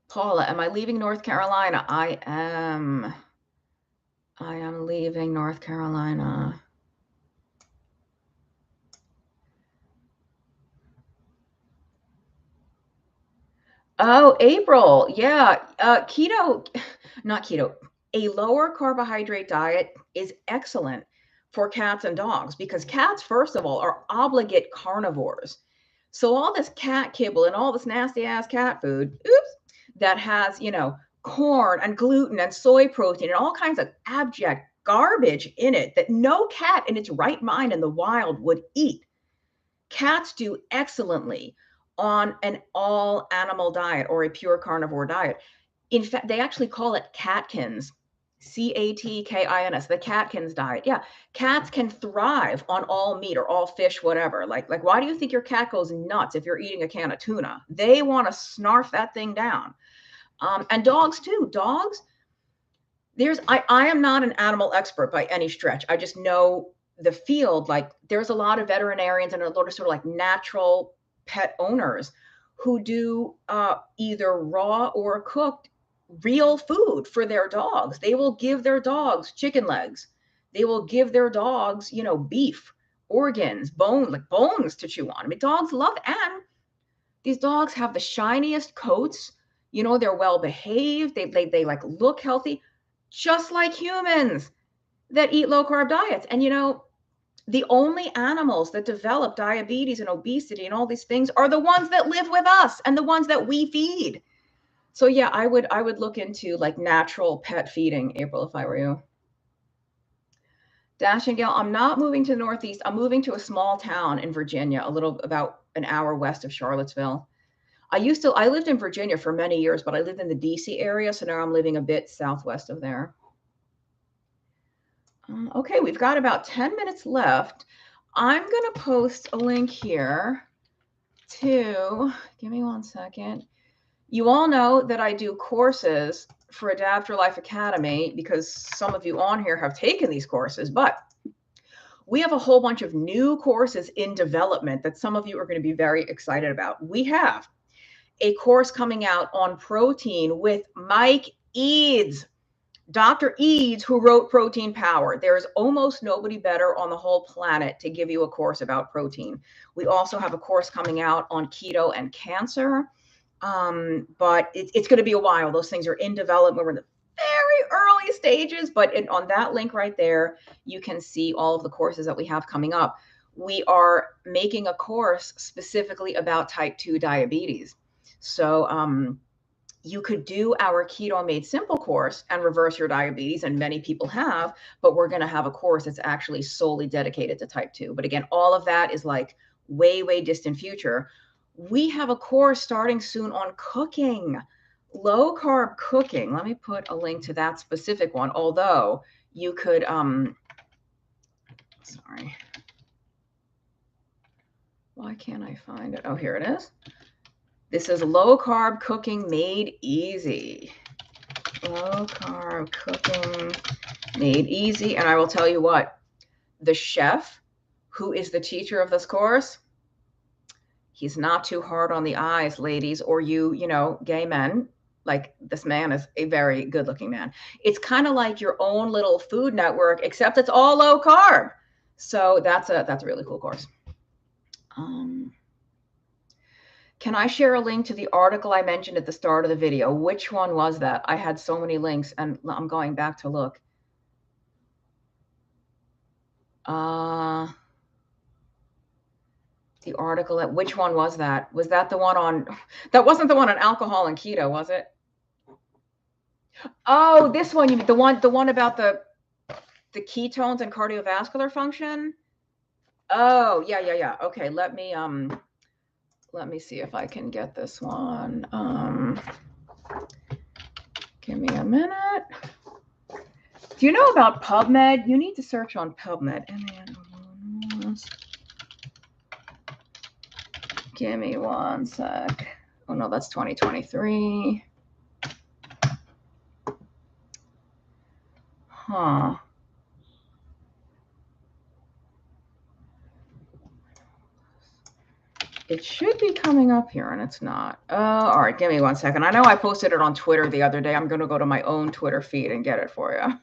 Paula, am I leaving North Carolina? I am leaving North Carolina. Oh, April. Yeah. Not keto. A lower carbohydrate diet is excellent for cats and dogs because cats, first of all, are obligate carnivores. So all this cat kibble and all this nasty ass cat food, oops, that has, corn and gluten and soy protein and all kinds of abject garbage in it that no cat in its right mind in the wild would eat. Cats do excellently on an all animal diet or a pure carnivore diet. In fact, they actually call it catkins. Catkins, the Catkins diet. Yeah, cats can thrive on all meat or all fish, whatever. Like why do you think your cat goes nuts if you're eating a can of tuna? They want to snarf that thing down. And dogs too. Dogs, I am not an animal expert by any stretch. I just know the field. Like there's a lot of veterinarians and a lot of sort of like natural pet owners who do either raw or cooked real food for their dogs. They will give their dogs chicken legs. They will give their dogs, beef, organs, bones to chew on. I mean, dogs love, and these dogs have the shiniest coats. They're well behaved. They like look healthy, just like humans that eat low carb diets. And the only animals that develop diabetes and obesity and all these things are the ones that live with us and the ones that we feed. So yeah, I would look into like natural pet feeding, April, if I were you. Dash and Gail, I'm not moving to the Northeast. I'm moving to a small town in Virginia, about an hour west of Charlottesville. I lived in Virginia for many years, but I lived in the DC area. So now I'm living a bit southwest of there. Okay, we've got about 10 minutes left. I'm going to post a link here to, give me one second. You all know that I do courses for Adapt Your Life Academy because some of you on here have taken these courses, but we have a whole bunch of new courses in development that some of you are going to be very excited about. We have a course coming out on protein with Mike Eads, Dr. Eads, who wrote Protein Power. There's almost nobody better on the whole planet to give you a course about protein. We also have a course coming out on keto and cancer. But it's going to be a while. Those things are in development. We're in the very early stages, but on that link right there, you can see all of the courses that we have coming up. We are making a course specifically about type 2 diabetes. So you could do our Keto Made Simple course and reverse your diabetes, and many people have, but we're going to have a course that's actually solely dedicated to type 2. But again, all of that is like way, way distant future. We have a course starting soon on cooking, low carb cooking. Let me put a link to that specific one. Although you could, sorry, why can't I find it? Oh, here it is. This is low carb cooking made easy. Low carb cooking made easy. And I will tell you what, the chef who is the teacher of this course, he's not too hard on the eyes, ladies, or you gay men. Like, this man is a very good looking man. It's kind of like your own little Food Network, except it's all low carb. So that's a really cool course. Can I share a link to the article I mentioned at the start of the video? Which one was that? I had so many links and I'm going back to look. The article, which one was that? Was that the one on, that wasn't the one on alcohol and keto, was it? Oh, this one, you mean the one about the ketones and cardiovascular function? Oh, yeah. Okay, let me see if I can get this one. Give me a minute. Do you know about PubMed? You need to search on PubMed. Give me one sec. Oh no, that's 2023. Huh. It should be coming up here and it's not. All right, give me one second. I know I posted it on Twitter the other day. I'm going to go to my own Twitter feed and get it for you.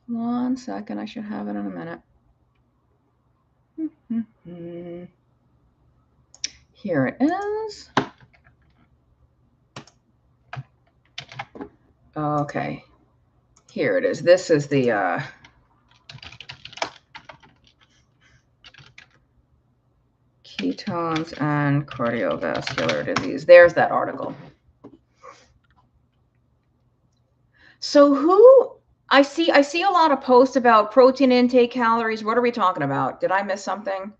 One second, I should have it in a minute. Here it is. Okay, here it is. This is the ketones and cardiovascular disease. There's that article. So who I see a lot of posts about protein intake, calories. What are we talking about? Did I miss something?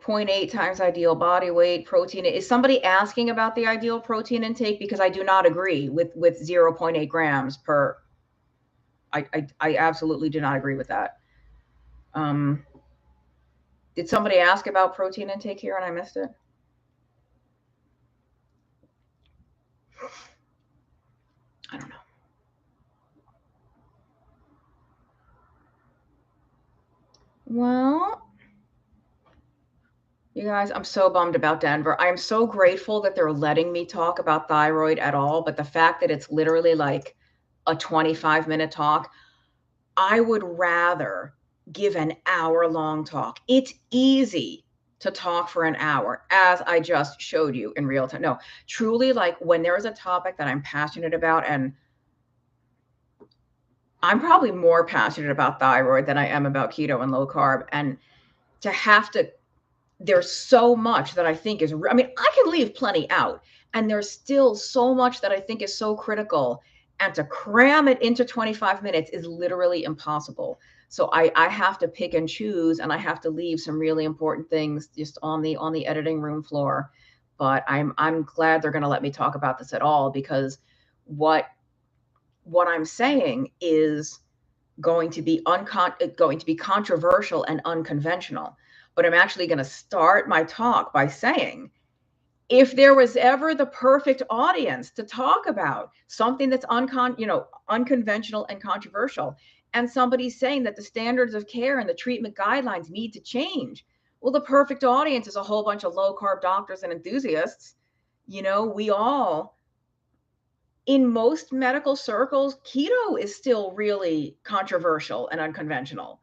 .8 times ideal body weight, protein. Is somebody asking about the ideal protein intake? Because I do not agree with 0.8 grams per. I absolutely do not agree with that. Did somebody ask about protein intake here and I missed it? I don't know. Well, you guys, I'm so bummed about Denver. I'm so grateful that they're letting me talk about thyroid at all, but the fact that it's literally like a 25-minute talk, I would rather give an hour-long talk. It's easy to talk for an hour, as I just showed you in real time. No, truly, like when there is a topic that I'm passionate about, and I'm probably more passionate about thyroid than I am about keto and low carb, and to have to, there's so much that I think is, I mean, I can leave plenty out, and there's still so much that I think is so critical, and to cram it into 25 minutes is literally impossible. So I have to pick and choose, and I have to leave some really important things just on the editing room floor. But I'm glad they're going to let me talk about this at all, because what I'm saying is going to be controversial and unconventional. But I'm actually going to start my talk by saying, if there was ever the perfect audience to talk about something that's unconventional and controversial, and somebody's saying that the standards of care and the treatment guidelines need to change, well, the perfect audience is a whole bunch of low carb doctors and enthusiasts. We all, in most medical circles, keto is still really controversial and unconventional.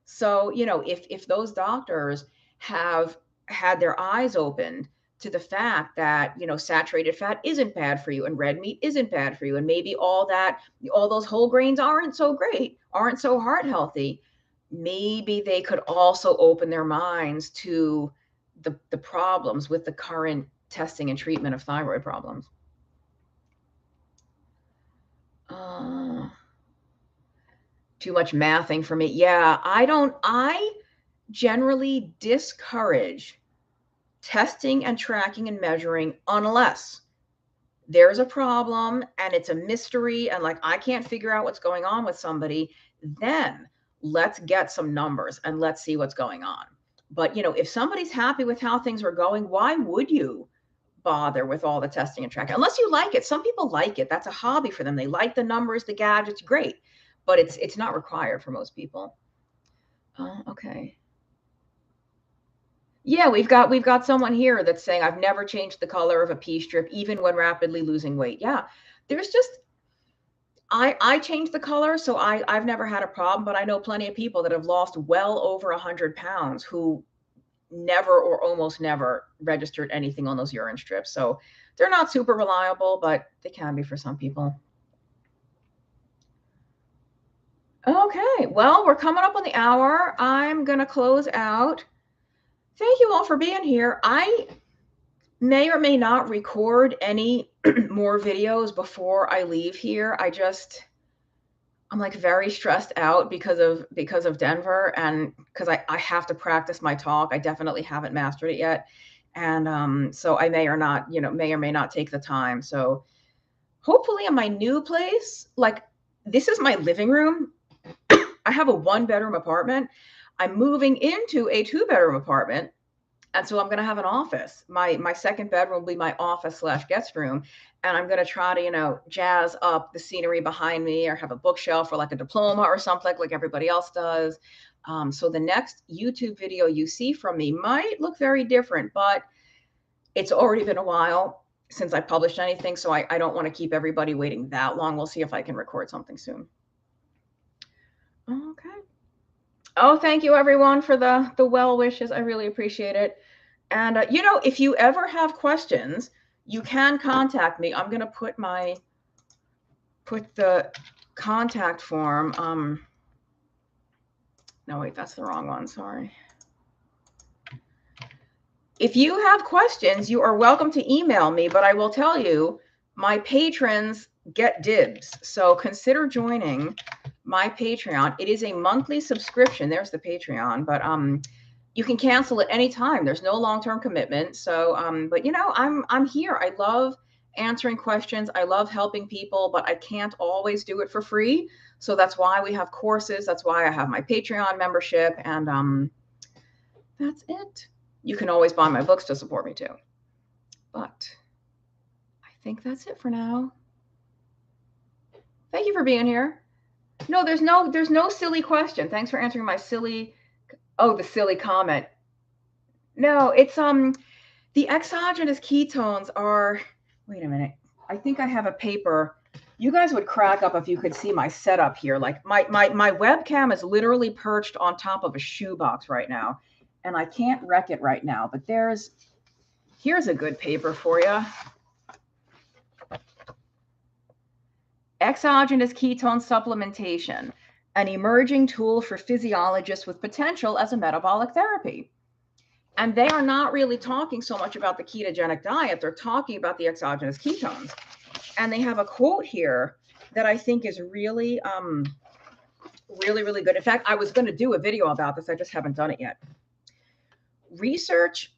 So, if those doctors have had their eyes opened to the fact that, saturated fat isn't bad for you and red meat isn't bad for you, and maybe all those whole grains aren't so great, aren't so heart healthy, maybe they could also open their minds to the problems with the current testing and treatment of thyroid problems. Too much mathing for me. Yeah, I generally discourage testing and tracking and measuring unless there's a problem and it's a mystery and like I can't figure out what's going on with somebody. Then let's get some numbers and let's see what's going on. But if somebody's happy with how things are going, why would you bother with all the testing and tracking? Unless you like it. Some people like it. That's a hobby for them. They like the numbers, the gadgets, great. But it's not required for most people. Okay. Yeah, we've got someone here that's saying, I've never changed the color of a pea strip, even when rapidly losing weight. Yeah, there's just, I changed the color, so I've never had a problem, but I know plenty of people that have lost well over 100 pounds who never or almost never registered anything on those urine strips. So they're not super reliable, but they can be for some people. Okay, well, we're coming up on the hour. I'm going to close out. Thank you all for being here. I may or may not record any more videos before I leave here. I'm like very stressed out because of Denver, and because I have to practice my talk. I definitely haven't mastered it yet. And so I may or may not take the time. So hopefully in my new place, like this is my living room. I have a 1-bedroom apartment. I'm moving into a 2-bedroom apartment. And so I'm going to have an office. My second bedroom will be my office / guest room. And I'm going to try to, jazz up the scenery behind me, or have a bookshelf or like a diploma or something like everybody else does. So the next YouTube video you see from me might look very different, but it's already been a while since I published anything. So I don't want to keep everybody waiting that long. We'll see if I can record something soon. Okay. Oh, thank you everyone for the well wishes. I really appreciate it. And, if you ever have questions, you can contact me. I'm going to put the contact form. No, wait, that's the wrong one. Sorry. if you have questions, you are welcome to email me, but I will tell you, my patrons get dibs. So consider joining my Patreon. It is a monthly subscription. There's the Patreon, but you can cancel at any time. There's no long-term commitment. So but you know, I'm here. I love answering questions. I love helping people, but I can't always do it for free. So that's why we have courses. That's why I have my Patreon membership, and that's it. You can always buy my books to support me too. But I think that's it for now. Thank you for being here. No, there's no silly question. Thanks for answering my silly the silly comment. No, it's the exogenous ketones are, wait a minute. I think I have a paper. You guys would crack up if you could see my setup here. Like my webcam is literally perched on top of a shoebox right now, and I can't wreck it right now, but here's a good paper for you. Exogenous ketone supplementation, an emerging tool for physiologists with potential as a metabolic therapy. And they are not really talking so much about the ketogenic diet. They're talking about the exogenous ketones. And they have a quote here that I think is really, really good. In fact, I was going to do a video about this. I just haven't done it yet. Research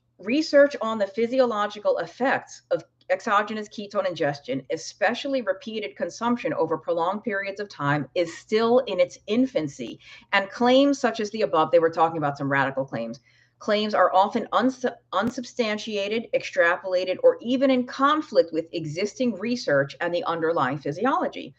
on the physiological effects of exogenous ketone ingestion, especially repeated consumption over prolonged periods of time, is still in its infancy. And claims such as the above, they were talking about some radical claims. Claims are often unsubstantiated, extrapolated, or even in conflict with existing research and the underlying physiology.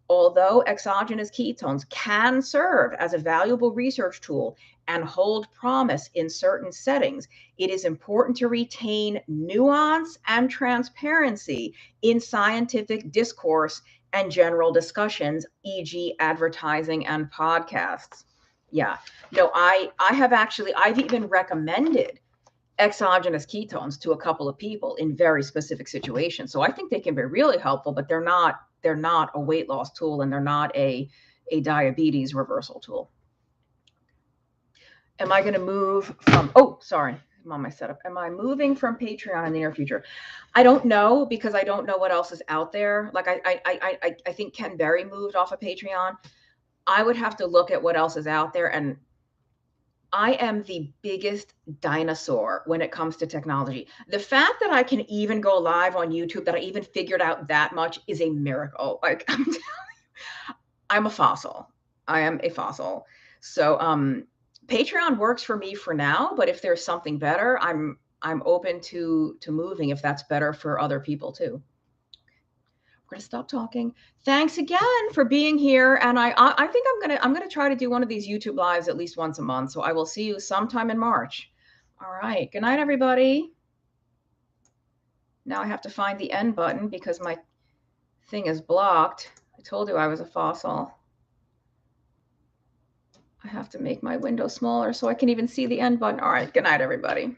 Although exogenous ketones can serve as a valuable research tool and hold promise in certain settings, it is important to retain nuance and transparency in scientific discourse and general discussions, e.g., advertising and podcasts. Yeah, no, I've even recommended exogenous ketones to a couple of people in very specific situations. So I think they can be really helpful, but they're not a weight loss tool, and they're not a diabetes reversal tool. Am I going to move from, sorry, I'm on my setup. Am I moving from Patreon in the near future? I don't know, because I don't know what else is out there. Like I think Ken Berry moved off of Patreon. I would have to look at what else is out there. And I am the biggest dinosaur when it comes to technology. The fact that I can even go live on YouTube, that I even figured out that much, is a miracle. Like, I'm telling you, I'm a fossil. I am a fossil. So Patreon works for me for now, but if there's something better, I'm open to moving if that's better for other people too. We're going to stop talking. Thanks again for being here. And I think I'm going to try to do one of these YouTube lives at least once a month. So I will see you sometime in March. All right. Good night, everybody. Now I have to find the end button because my thing is blocked. I told you I was a fossil. I have to make my window smaller so I can even see the end button. All right. Good night, everybody.